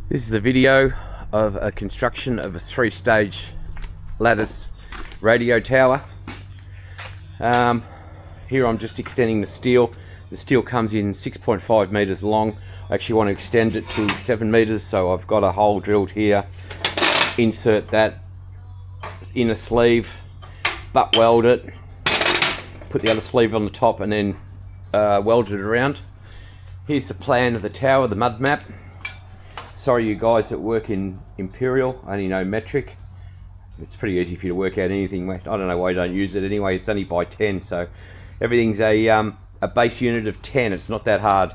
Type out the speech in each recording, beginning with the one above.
This is a video of a construction of a 3-stage lattice radio tower. Here I'm just extending the steel. The steel comes in 6.5 meters long. I actually want to extend it to 7 meters, so I've got a hole drilled here. Insert that inner sleeve, butt weld it, put the other sleeve on the top, and then weld it around. Here's the plan of the tower, the mud map. Sorry you guys that work in Imperial, only know metric. It's pretty easy for you to work out anything. I don't know why you don't use it anyway. It's only by 10, so everything's a base unit of 10. It's not that hard.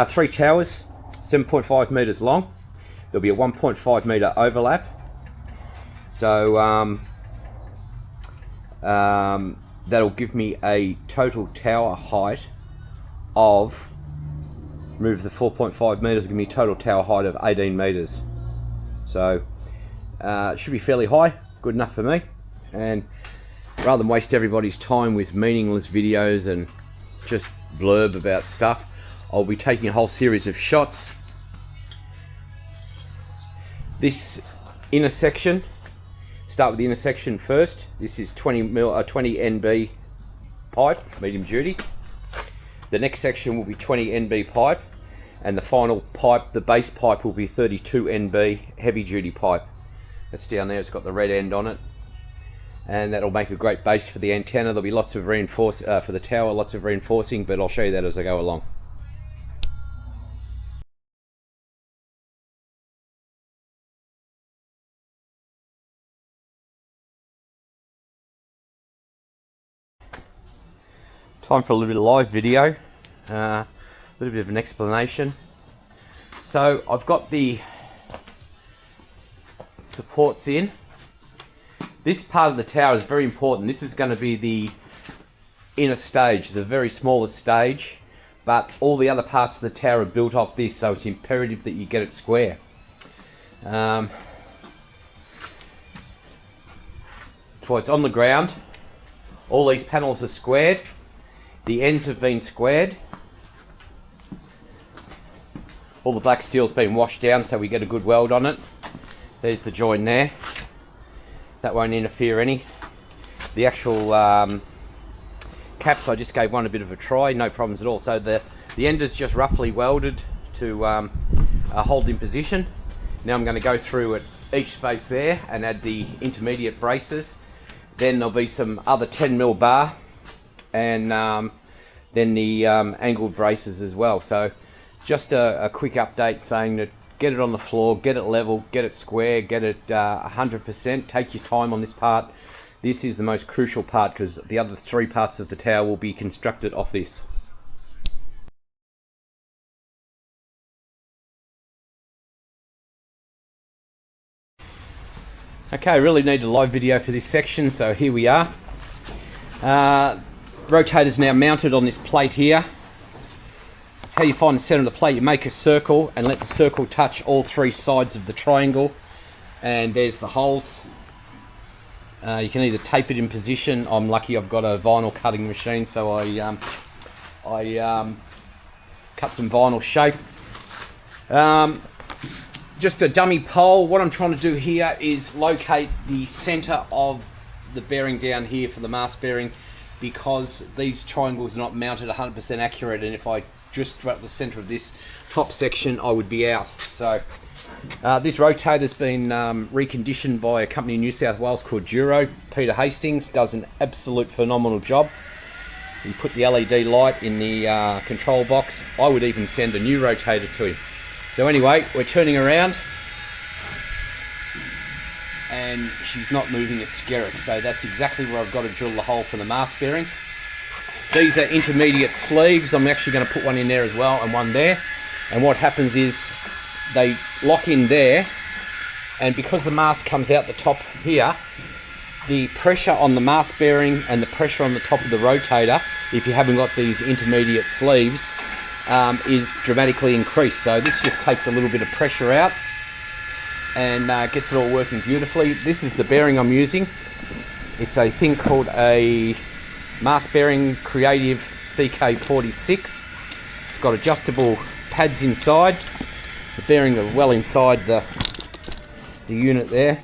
3 towers, 7.5 meters long. There'll be a 1.5 meter overlap. So that'll give me a total tower height of, move the 4.5 meters, give me a total tower height of 18 meters. So it should be fairly high, good enough for me. And rather than waste everybody's time with meaningless videos and just blurb about stuff, I'll be taking a whole series of shots. This inner section, start with the inner section first. This is 20 NB pipe, medium duty. The next section will be 20 NB pipe, and the final pipe, the base pipe, will be 32 NB heavy duty pipe. That's down there, it's got the red end on it, and that'll make a great base for the antenna. There'll be lots of for the tower, lots of reinforcing, but I'll show you that as I go along. Time for a little bit of live video, a little bit of an explanation. So I've got the supports in. This part of the tower is very important. This is going to be the inner stage, the very smallest stage, but all the other parts of the tower are built off this, so it's imperative that you get it square. So it's on the ground. All these panels are squared. The ends have been squared. All the black steel's been washed down so we get a good weld on it. There's the join there. That won't interfere any. The actual caps, I just gave one a bit of a try, no problems at all. So the end is just roughly welded to hold in position. Now I'm going to go through at each space there and add the intermediate braces. Then there'll be some other 10mm bar, and then the angled braces as well. So just a quick update saying that get it on the floor, get it level, get it square, get it 100%. Take your time on this part. This is the most crucial part because the other 3 parts of the tower will be constructed off this. Okay, I really need a live video for this section, so here we are. Rotator's now mounted on this plate here. How you find the center of the plate, you make a circle and let the circle touch all 3 sides of the triangle, and there's the holes. You can either tape it in position. I'm lucky I've got a vinyl cutting machine, so I cut some vinyl shape. Just a dummy pole. What I'm trying to do here is locate the center of the bearing down here for the mast bearing, because these triangles are not mounted 100% accurate, and if I just about the center of this top section I would be out. So this rotator's been reconditioned by a company in New South Wales called Duro. Peter Hastings does an absolute phenomenal job. He put the LED light in the control box. I would even send a new rotator to him. So anyway, we're turning around and she's not moving a skerrick, so that's exactly where I've got to drill the hole for the mast bearing. These are intermediate sleeves. I'm actually going to put one in there as well and one there, and what happens is they lock in there, and because the mast comes out the top here, the pressure on the mast bearing and the pressure on the top of the rotator, if you haven't got these intermediate sleeves, is dramatically increased. So this just takes a little bit of pressure out and gets it all working beautifully. This is the bearing I'm using. It's a thing called a mast bearing Creative CK46. It's got adjustable pads inside. The bearing are well inside the unit there,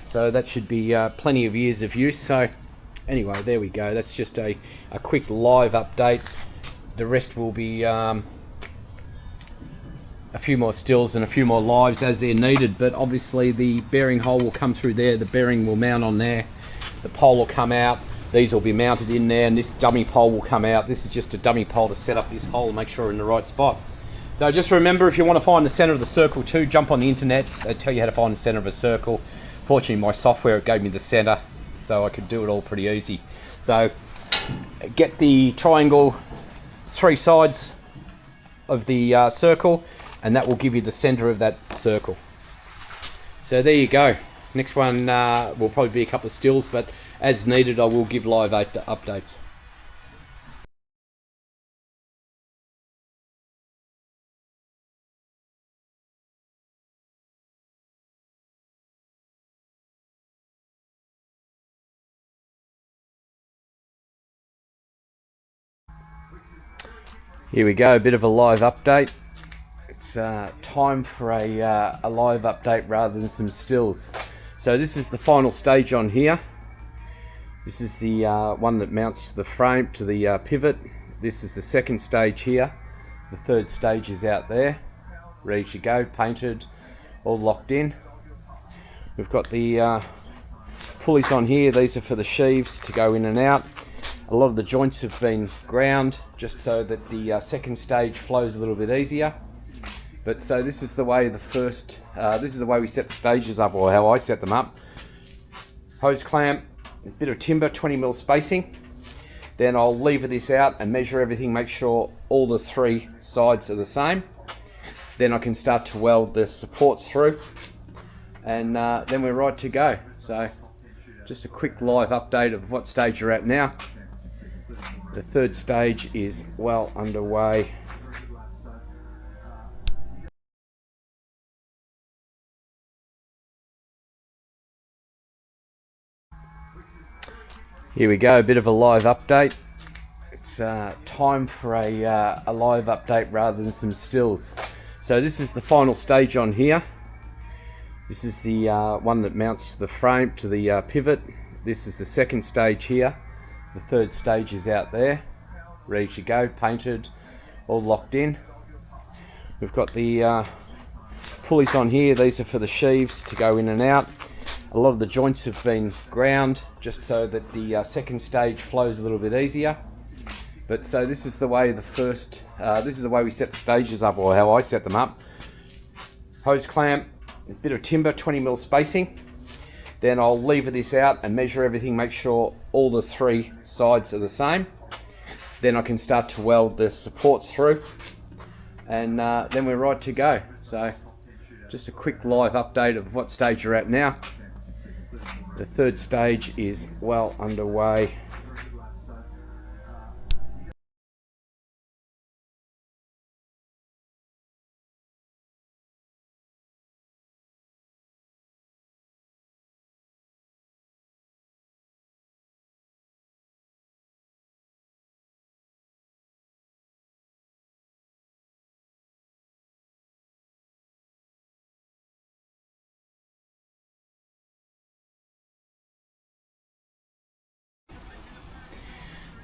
so that should be plenty of years of use. So anyway, there we go. That's just a quick live update. The rest will be a few more stills and a few more lives as they're needed, but obviously the bearing hole will come through there, the bearing will mount on there, the pole will come out, these will be mounted in there, and this dummy pole will come out. This is just a dummy pole to set up this hole and make sure we're in the right spot. So just remember, if you want to find the center of the circle too, jump on the internet. They tell you how to find the center of a circle. Fortunately, my software, it gave me the center, so I could do it all pretty easy. So get the triangle 3 sides of the circle, and that will give you the center of that circle. So there you go. Next one will probably be a couple of stills, but as needed I will give live updates. Here we go, a bit of a live update. It's time for a live update rather than some stills. So this is the final stage on here. This is the one that mounts the frame to the pivot. This is the second stage here. The third stage is out there, ready to go, painted, all locked in. We've got the pulleys on here. These are for the sheaves to go in and out. A lot of the joints have been ground just so that the second stage flows a little bit easier. But so this is the way this is the way we set the stages up, or how I set them up. Hose clamp, a bit of timber, 20mm spacing. Then I'll lever this out and measure everything, make sure all the 3 sides are the same. Then I can start to weld the supports through, and then we're right to go. So just a quick live update of what stage you're at now. The third stage is well underway. Here we go, a bit of a live update. It's time for a live update rather than some stills. So this is the final stage on here. This is the one that mounts the frame to the pivot. This is the second stage here. The third stage is out there, ready to go, painted, all locked in. We've got the pulleys on here. These are for the sheaves to go in and out. A lot of the joints have been ground just so that the second stage flows a little bit easier. But so this is the way this is the way we set the stages up, or how I set them up. Hose clamp, a bit of timber, 20mm spacing. Then I'll lever this out and measure everything, make sure all the 3 sides are the same. Then I can start to weld the supports through, and then we're right to go. So just a quick live update of what stage you're at now. The third stage is well underway.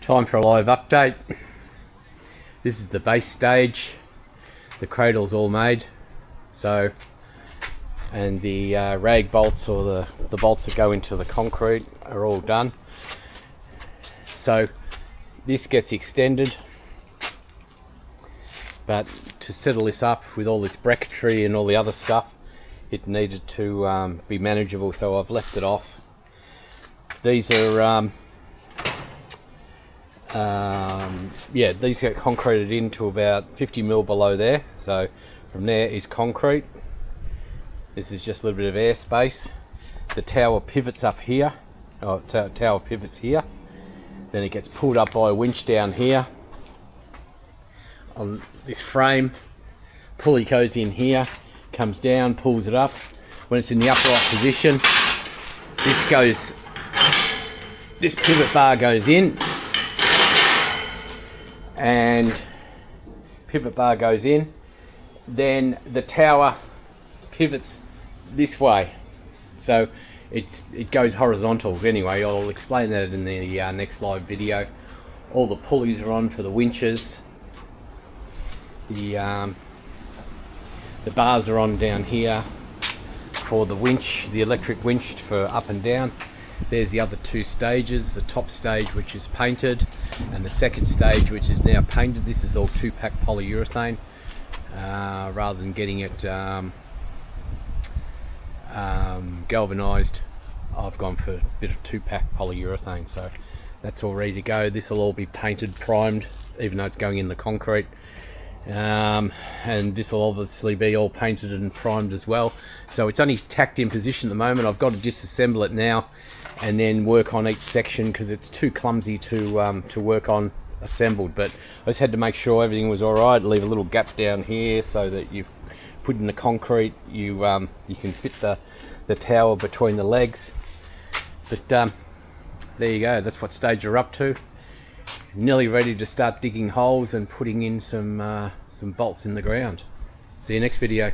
Time for a live update. This is the base stage. The cradle's all made. So, and the rag bolts, or the bolts that go into the concrete, are all done. So this gets extended, but to settle this up with all this bracketry and all the other stuff, it needed to be manageable, so I've left it off. These are these get concreted into about 50mm below there. So from there is concrete. This is just a little bit of airspace. The tower pivots up here. Tower pivots here. Then it gets pulled up by a winch down here on this frame. Pulley goes in here, comes down, pulls it up. When it's in the upright position, this pivot bar goes in, and pivot bar goes in. then the tower pivots this way, so it goes horizontal. Anyway, I'll explain that in the next live video. All the pulleys are on for the winches. The bars are on down here for the winch, the electric winch for up and down. There's the other two stages, the top stage which is painted and the second stage which is now painted. This is all 2-pack polyurethane. Rather than getting it galvanized, I've gone for a bit of 2-pack polyurethane, so that's all ready to go. This will all be painted, primed, even though it's going in the concrete, and this will obviously be all painted and primed as well. So it's only tacked in position at the moment. I've got to disassemble it now and then work on each section because it's too clumsy to work on assembled. But I just had to make sure everything was all right. Leave a little gap down here so that you put in the concrete, you can fit the tower between the legs. But there you go, that's what stage you're up to. Nearly ready to start digging holes and putting in some bolts in the ground. See you next video.